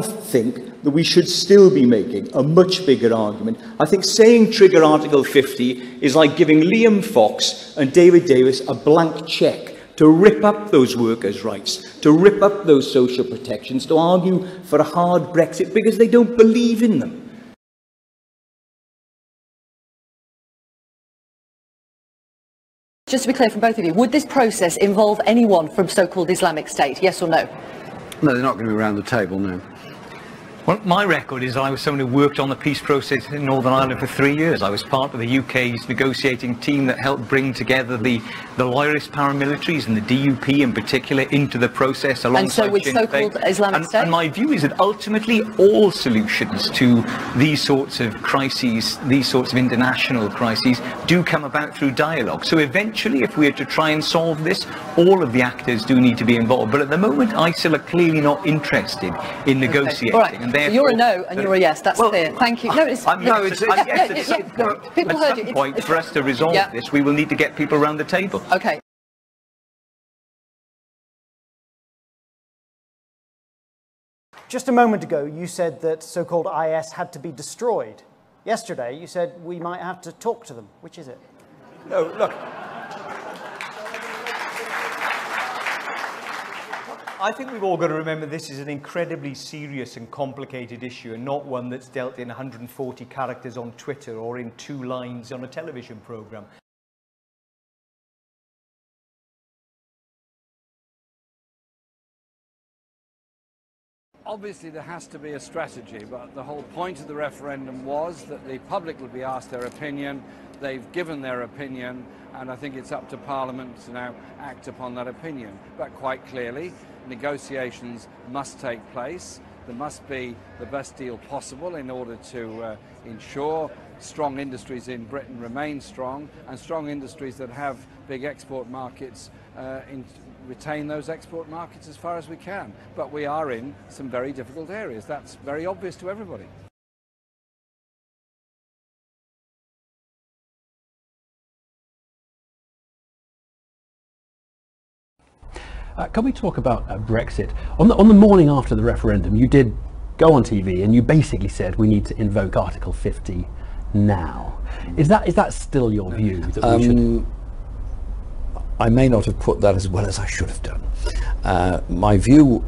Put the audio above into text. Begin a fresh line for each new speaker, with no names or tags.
think that we should still be making a much bigger argument. I think saying trigger Article 50 is like giving Liam Fox and David Davis a blank cheque to rip up those workers' rights, to rip up those social protections, to argue for a hard Brexit because they don't believe in them.
Just to be clear from both of you, would this process involve anyone from so-called Islamic State, yes or no?
No, they're not going to be around the table, no.
Well, my record is I was someone who worked on the peace process in Northern Ireland for 3 years. I was part of the UK's negotiating team that helped bring together the loyalist paramilitaries and the DUP in particular into the process alongside
And so with so-called Islamic State?
And my view is that ultimately all solutions to these sorts of crises, these sorts of international crises, do come about through dialogue. So eventually, if we are to try and solve this, all of the actors do need to be involved. But at the moment, ISIL are clearly not interested in negotiating.
Okay. All right. So you're a no and you're a yes, that's clear. Thank you. No, it's,
at some point, for us to resolve this, we will need to get people around the table.
Okay.
Just a moment ago, you said that so-called IS had to be destroyed. Yesterday, you said we might have to talk to them. Which is it?
No, look. I think we've all got to remember this is an incredibly serious and complicated issue, and not one that's dealt in 140 characters on Twitter or in 2 lines on a television programme.
Obviously there has to be a strategy, but the whole point of the referendum was that the public will be asked their opinion. They've given their opinion, and I think it's up to Parliament to now act upon that opinion. But quite clearly, negotiations must take place. There must be the best deal possible in order to ensure strong industries in Britain remain strong, and strong industries that have big export markets retain those export markets as far as we can. But we are in some very difficult areas. That's very obvious to everybody.
Can we talk about Brexit? On the morning after the referendum, you did go on TV and you basically said we need to invoke Article 50 now. Is that still your view? That we should...
I may not have put that as well as I should have done. My view